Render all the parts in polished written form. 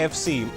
FC,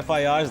FIRs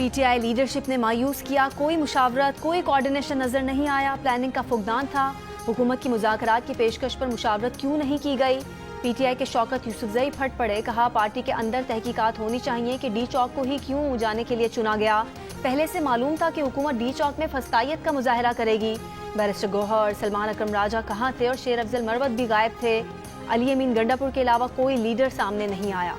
پی T آئی leadership نے مایوس کیا، کوئی مشاورت، کوئی کوارڈینیشن نظر نہیں آیا، پلاننگ کا فقدان تھا، حکومت کی مذاکرات کی پیشکش پر مشاورت کیوں نہیں کی گئی؟ پی ٹی آئی کے شوکت یوسفزئی پھٹ پڑے، کہا پارٹی کے اندر تحقیقات ہونی چاہیے کہ ڈی چوک کو ہی کیوں جانے کے لیے چنا گیا، پہلے سے معلوم تھا کہ حکومت ڈی چوک میں فسطائیت کا مظاہرہ کرے گی۔ بیرسٹر گوہر، سلمان اکرم راجہ کہاں تھے اور شیر افضل مروت بھی غائب تھے، علی امین گنڈاپور کے علاوہ کوئی لیڈر سامنے نہیں آیا۔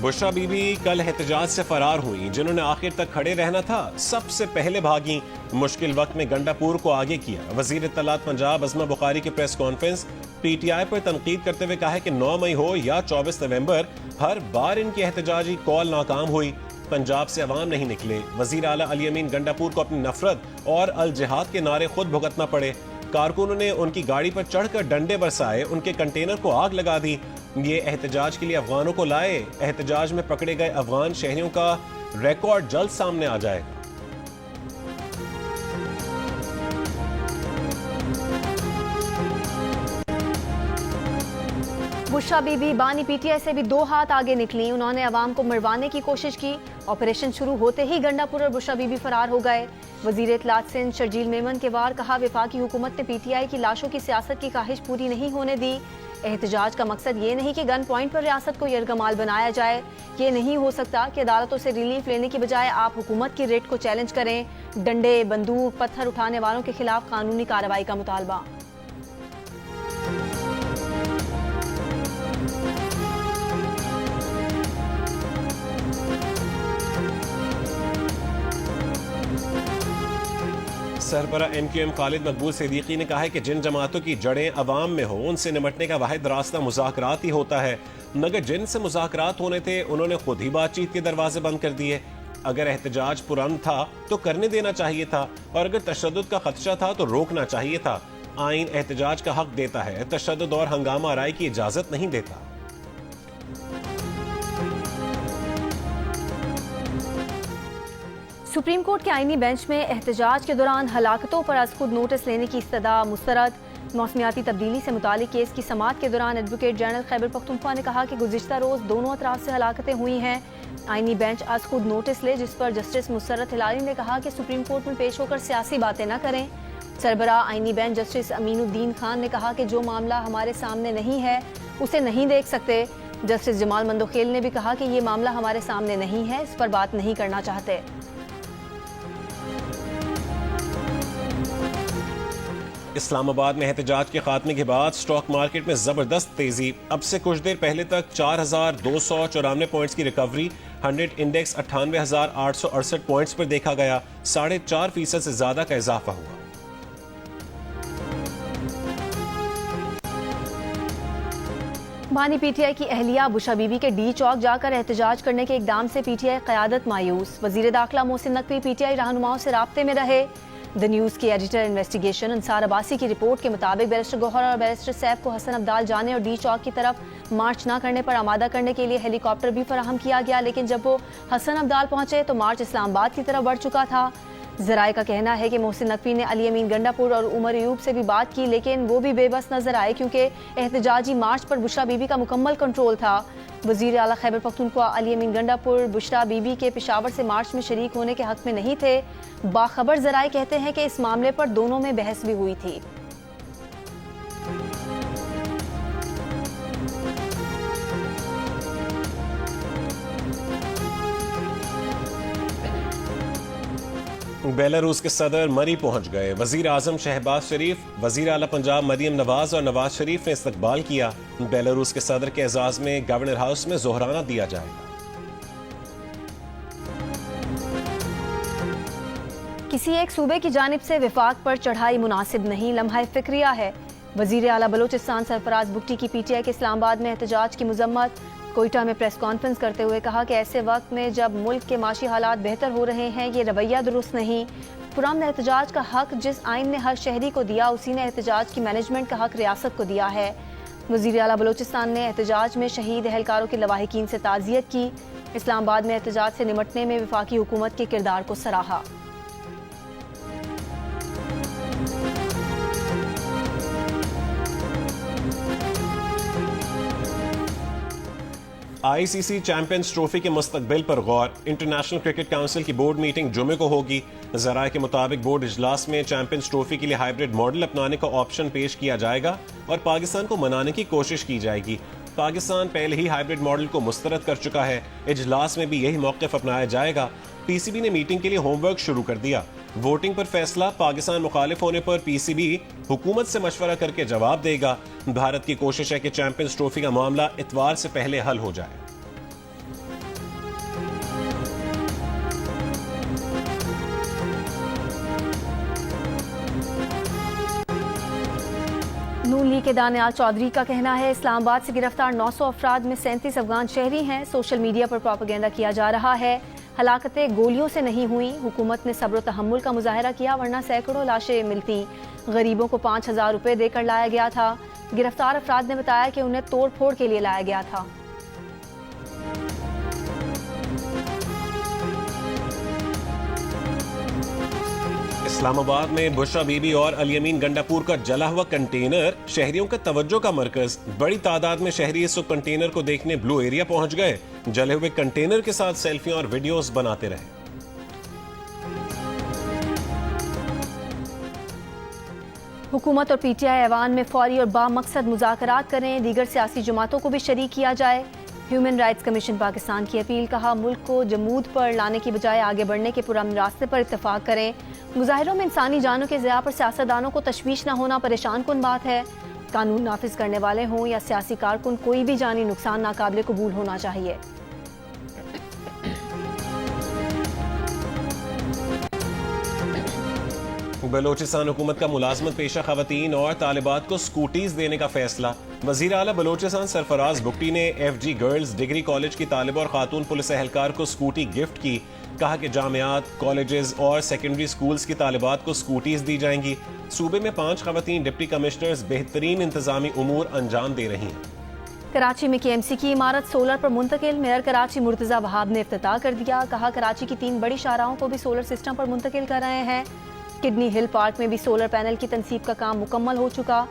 بشرا بی بی کل احتجاج سے فرار ہوئی، جنہوں نے آخر تک کھڑے رہنا تھا سب سے پہلے بھاگیں، مشکل وقت میں گنڈاپور کو آگے کیا۔ وزیر اطلاعات پنجاب عظمہ بخاری کی press conference P T I پر تنقید کرتے ہوئے کہا ہے کہ 9 مئی ہو یا 24 نومبر ہر بار ان کی احتجاجی کال ناکام ہوئی، پنجاب سے عوام نہیں نکلے۔ وزیر اعلیٰ علی امین گنڈاپور کو اپنی نفرت اور الجہاد کے نعرے خود بھگتنا پڑے، کارکنوں نے ان کی گاڑی پر چڑھ کر ڈنڈے برسائے، ان کے کنٹینر کو آگ لگا دی۔ یہ احتجاج کے لیے افغانوں کو لائے، احتجاج میں پکڑے گئے افغان شہریوں کا ریکارڈ جلد سامنے آ جائے گا۔ بشرا بی بی بانی پی ٹی آئی سے بھی 2 ہاتھ آگے نکلی، انہوں نے عوام کو مروانے کی کوشش کی، آپریشن شروع ہوتے ہی گنڈاپور اور بشرا بی بی فرار ہو گئے۔ وزیر اطلاعات سندھ شرجیل میمن کے وار، کہا وفاقی حکومت نے پی ٹی آئی کی لاشوں کی سیاست کی خواہش پوری نہیں ہونے دی، احتجاج کا مقصد یہ نہیں کہ گن پوائنٹ پر ریاست کو یرغمال بنایا جائے، یہ نہیں ہو سکتا کہ عدالتوں سے ریلیف لینے کی بجائے آپ حکومت کی ریٹ کو چیلنج کریں، ڈنڈے، بندوق، پتھر اٹھانے والوں کے خلاف قانونی کارروائی کا مطالبہ۔ سربراہ ایم کیو ایم خالد مقبول صدیقی نے کہا ہے کہ جن جماعتوں کی جڑیں عوام میں ہوں ان سے نمٹنے کا واحد راستہ مذاکرات ہی ہوتا ہے، مگر جن سے مذاکرات ہونے تھے انہوں نے خود ہی بات چیت کے دروازے بند کر دیے۔ اگر احتجاج پرامن تھا تو کرنے دینا چاہیے تھا، اور اگر تشدد کا خدشہ تھا تو روکنا چاہیے تھا۔ آئین احتجاج کا حق دیتا ہے، تشدد اور ہنگامہ آرائی کی اجازت نہیں دیتا۔ سپریم کورٹ کے آئینی بینچ میں احتجاج کے دوران ہلاکتوں پر از خود نوٹس لینے کی استدعا مسترد۔ موسمیاتی تبدیلی سے متعلق کیس کی سماعت کے دوران ایڈوکیٹ جنرل خیبر پختونخوا نے کہا کہ گزشتہ روز دونوں اطراف سے ہلاکتیں ہوئی ہیں، آئینی بینچ از خود نوٹس لے، جس پر جسٹس مسرت ہلالی نے کہا کہ سپریم کورٹ میں پیش ہو کر سیاسی باتیں نہ کریں۔ سربراہ آئینی بینچ جسٹس امین الدین خان نے کہا کہ جو معاملہ ہمارے سامنے نہیں ہے اسے نہیں دیکھ سکتے۔ جسٹس جمال مندوخیل نے بھی کہا کہ یہ معاملہ ہمارے سامنے نہیں ہے، اس پر بات نہیں کرنا چاہتے۔ اسلام آباد میں احتجاج کے خاتمے کے بعد سٹاک مارکیٹ میں زبردست تیزی، اب سے کچھ دیر پہلے تک 4294 پوائنٹس کی ریکوری، 100 انڈیکس 98,868 پوائنٹس پر دیکھا گیا، 4.5% سے زیادہ کا اضافہ ہوا۔ بانی پی ٹی آئی کی اہلیہ بشرا بی بی کے ڈی چوک جا کر احتجاج کرنے کے اقدام سے پی ٹی آئی قیادت مایوس، وزیر داخلہ محسن نقوی پی ٹی آئی رہنماؤں سے رابطے میں رہے۔ دی نیوز کی ایڈیٹر انویسٹیگیشن انصار عباسی کی رپورٹ کے مطابق بیرسٹر گوہر اور بیرسٹر سیف کو حسن عبدال جانے اور ڈی چوک کی طرف مارچ نہ کرنے پر آمادہ کرنے کے لیے ہیلی کاپٹر بھی فراہم کیا گیا، لیکن جب وہ حسن عبدال پہنچے تو مارچ اسلام آباد کی طرف بڑھ چکا تھا۔ ذرائع کا کہنا ہے کہ محسن نقوی نے علی امین گنڈاپور اور عمر ایوب سے بھی بات کی، لیکن وہ بھی بے بس نظر آئے کیونکہ احتجاجی مارچ پر بشرا بی بی کا مکمل کنٹرول تھا۔ وزیر اعلیٰ خیبر پختونخوا علی امین گنڈاپور بشرا بی بی کے پشاور سے مارچ میں شریک ہونے کے حق میں نہیں تھے۔ باخبر ذرائع کہتے ہیں کہ اس معاملے پر دونوں میں بحث بھی ہوئی تھی۔ بیلاروس کے صدر مری پہنچ گئے، وزیر اعظم شہباز شریف، وزیر اعلیٰ پنجاب مریم نواز اور نواز شریف نے استقبال کیا۔ بیلاروس کے صدر کے اعزاز میں گورنر ہاؤس میں ظہرانہ دیا جائے گا۔ کسی ایک صوبے کی جانب سے وفاق پر چڑھائی مناسب نہیں، لمحہ فکریہ ہے۔ وزیر اعلیٰ بلوچستان سرفراز بگٹی کی پی ٹی آئی کے اسلام آباد میں احتجاج کی مذمت، کوئٹہ میں پریس کانفرنس کرتے ہوئے کہا کہ ایسے وقت میں جب ملک کے معاشی حالات بہتر ہو رہے ہیں یہ رویہ درست نہیں۔ پرامن احتجاج کا حق جس آئین نے ہر شہری کو دیا اسی نے احتجاج کی مینجمنٹ کا حق ریاست کو دیا ہے۔ وزیر اعلیٰ بلوچستان نے احتجاج میں شہید اہلکاروں کے لواحقین سے تعزیت کی، اسلام آباد میں احتجاج سے نمٹنے میں وفاقی حکومت کے کردار کو سراہا۔ ICC چیمپئنز ٹرافی کے مستقبل پر غور، انٹرنیشنل کرکٹ کونسل کی بورڈ میٹنگ جمعے کو ہوگی۔ ذرائع کے مطابق بورڈ اجلاس میں چیمپئنز ٹرافی کے لیے ہائبرڈ ماڈل اپنانے کا آپشن پیش کیا جائے گا اور پاکستان کو منانے کی کوشش کی جائے گی۔ پاکستان پہلے ہی ہائبرڈ ماڈل کو مسترد کر چکا ہے، اجلاس میں بھی یہی موقف اپنایا جائے گا۔ PCB نے میٹنگ کے لیے ہوم ورک شروع کر دیا۔ ووٹنگ پر فیصلہ، پاکستان مخالف ہونے پر PCB حکومت سے مشورہ کر کے جواب دے گا۔ بھارت کی کوشش ہے کہ چیمپئنز ٹرافی کا معاملہ اتوار سے پہلے حل ہو جائے۔ نون لیگ کے دانیال چودھری کا کہنا ہے اسلام آباد سے گرفتار 900 افراد میں 37 افغان شہری ہیں۔ سوشل میڈیا پر پروپیگنڈا کیا جا رہا ہے، ہلاکتیں گولیوں سے نہیں ہوئیں۔ حکومت نے صبر و تحمل کا مظاہرہ کیا ورنہ سینکڑوں لاشیں ملتی۔ غریبوں کو 5000 روپے دے کر لایا گیا تھا۔ گرفتار افراد نے بتایا کہ انہیں توڑ پھوڑ کے لیے لایا گیا تھا۔ اسلام آباد میں بشرا بی بی اور الیمین گنڈاپور کا جلا ہوا کنٹینر شہریوں کا توجہ کا مرکز۔ بڑی تعداد میں شہری اس کنٹینر کو دیکھنے بلو ایریا پہنچ گئے، جلے ہوئے کنٹینر کے ساتھ سیلفیاں اور ویڈیوز بناتے رہے۔ حکومت اور PTI ایوان میں فوری اور بامقصد مذاکرات کریں، دیگر سیاسی جماعتوں کو بھی شریک کیا جائے۔ ہیومن رائٹس کمیشن پاکستان کی اپیل، کہا ملک کو جمود پر لانے کی بجائے آگے بڑھنے کے پرامن راستے پر اتفاق کریں۔ مظاہروں میں انسانی جانوں کے ضیاع پر سیاستدانوں کو تشویش نہ ہونا پریشان کن بات ہے۔ قانون نافذ کرنے والے ہوں یا سیاسی کارکن، کوئی بھی جانی نقصان ناقابل قبول ہونا چاہیے۔ بلوچستان حکومت کا ملازمت پیشہ خواتین اور طالبات کو سکوٹیز دینے کا فیصلہ۔ وزیر اعلیٰ بلوچستان سرفراز بگٹی نے FG گرلز ڈگری کالج کی طالبہ اور خاتون پولیس اہلکار کو سکوٹی گفٹ کی۔ کہا کہ جامعات، کالجز اور سیکنڈری سکولز کی طالبات کو سکوٹیز دی جائیں گی۔ صوبے میں 5 خواتین ڈپٹی کمشنرز بہترین انتظامی امور انجام دے رہی ہیں۔ کراچی میں KMC کی عمارت سولر پر منتقل، میئر کراچی مرتضی وہاب نے افتتاح کر دیا۔ کہا کراچی کی 3 بڑی شاہراہوں کو بھی سولر سسٹم پر منتقل کر رہے ہیں۔ کڈنی ہل پارک میں بھی سولر پینل کی تنصیب کا کام مکمل ہو چکا۔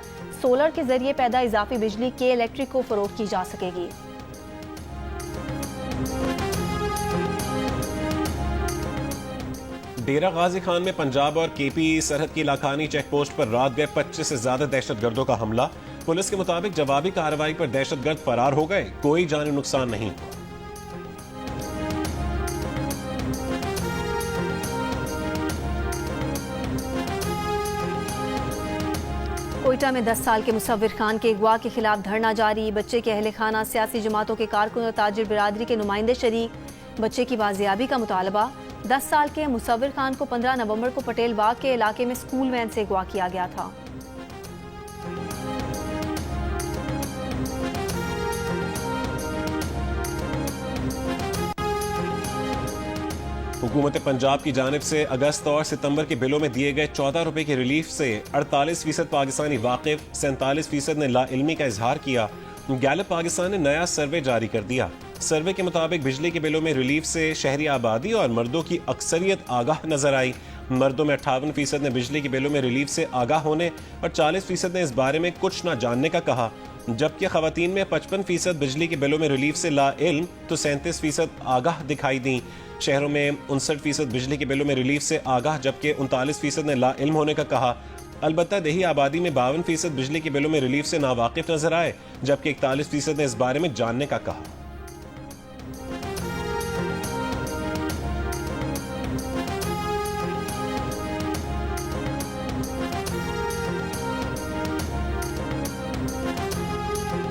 سولر کے ذریعے پیدا اضافی بجلی کے الیکٹرک کو فروخت کی جا سکے گی۔ ڈیرہ غازی خان میں پنجاب اور KP سرحد کی لاکھانی چیک پوسٹ پر رات گئے 25 سے زیادہ دہشت گردوں کا حملہ۔ پولیس کے مطابق جوابی کارروائی پر دہشت گرد فرار ہو گئے، کوئی جانی نقصان نہیں ہوا۔ کوئٹہ میں 10 سال کے مصور خان کے اغوا کے خلاف دھرنا جاری۔ بچے کے اہل خانہ، سیاسی جماعتوں کے کارکن اور تاجر برادری کے نمائندے شریک۔ بچے کی بازیابی کا مطالبہ۔ 10 سال کے مصور خان کو 15 نومبر کو پٹیل باغ کے علاقے میں سکول وین سے اغوا کیا گیا تھا۔ حکومت پنجاب کی جانب سے اگست اور ستمبر کے بلوں میں دیے گئے 14 روپے کے ریلیف سے 48% پاکستانی واقف، 47% نے لا علمی کا اظہار کیا۔ گیلپ پاکستان نے نیا سروے جاری کر دیا۔ سروے کے مطابق بجلی کے بلوں میں ریلیف سے شہری آبادی اور مردوں کی اکثریت آگاہ نظر آئی۔ مردوں میں 58% نے بجلی کے بلوں میں ریلیف سے آگاہ ہونے اور 40% نے اس بارے میں کچھ نہ جاننے کا کہا، جبکہ خواتین میں 55% بجلی کے بلوں میں ریلیف سے لا علم تو 37% آگاہ دکھائی دیں۔ شہروں میں 59% بجلی کے بلوں میں ریلیف سے آگاہ، جبکہ 39% نے لا علم ہونے کا کہا۔ البتہ دیہی آبادی میں 52% بجلی کے بلوں میں ریلیف سے ناواقف نظر آئے، جبکہ 41% نے اس بارے میں جاننے کا کہا۔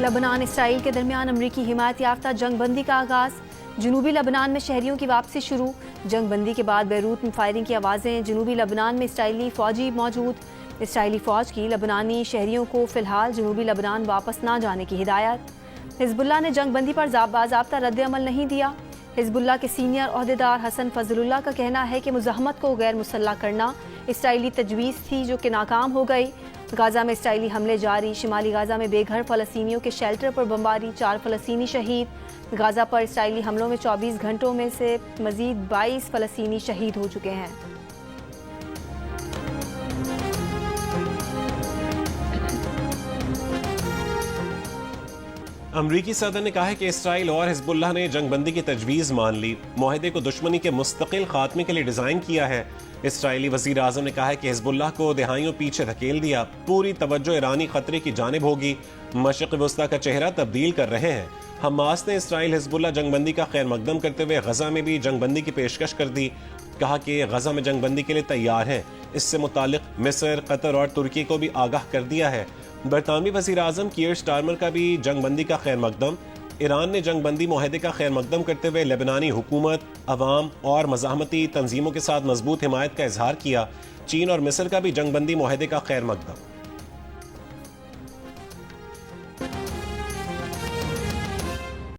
لبنان اسرائیل کے درمیان امریکی حمایت یافتہ جنگ بندی کا آغاز۔ جنوبی لبنان میں شہریوں کی واپسی شروع۔ جنگ بندی کے بعد بیروت میں فائرنگ کی آوازیں۔ جنوبی لبنان میں اسرائیلی فوجی موجود۔ اسرائیلی فوج کی لبنانی شہریوں کو فی الحال جنوبی لبنان واپس نہ جانے کی ہدایت۔ حزب اللہ نے جنگ بندی پر باضابطہ رد عمل نہیں دیا۔ حزب اللہ کے سینئر عہدیدار حسن فضل اللہ کا کہنا ہے کہ مزاحمت کو غیر مسلح کرنا اسرائیلی تجویز تھی جو کہ ناکام ہو گئی۔ غازہ میں اسرائیلی حملے جاری۔ شمالی غازہ میں بے گھر فلسطینیوں کے شیلٹر پر بمباری، 4 فلسطینی شہید۔ غازہ پر اسرائیلی حملوں میں 24 گھنٹوں میں سے مزید 22 فلسطینی شہید ہو چکے ہیں۔ امریکی صدر نے کہا ہے کہ اسرائیل اور حزب اللہ نے جنگ بندی کی تجویز مان لی، معاہدے کو دشمنی کے مستقل خاتمے کے لیے ڈیزائن کیا ہے۔ اسرائیلی وزیر اعظم نے کہا ہے کہ حزب اللہ کو دہائیوں پیچھے دھکیل دیا، پوری توجہ ایرانی خطرے کی جانب ہوگی، مشرق وسطی کا چہرہ تبدیل کر رہے ہیں۔ حماس نے اسرائیل حزب اللہ جنگ بندی کا خیر مقدم کرتے ہوئے غزہ میں بھی جنگ بندی کی پیشکش کر دی، کہا کہ غزہ میں جنگ بندی کے لیے تیار ہیں۔ اس سے متعلق مصر، قطر اور ترکی کو بھی آگاہ کر دیا ہے۔ برطانوی وزیر اعظم کیئر سٹارمر کا بھی جنگ بندی کا خیر مقدم۔ ایران نے جنگ بندی معاہدے کا خیر مقدم کرتے ہوئے لبنانی حکومت، عوام اور مزاحمتی تنظیموں کے ساتھ مضبوط حمایت کا اظہار کیا۔ چین اور مصر کا بھی جنگ بندی معاہدے کا خیر مقدم۔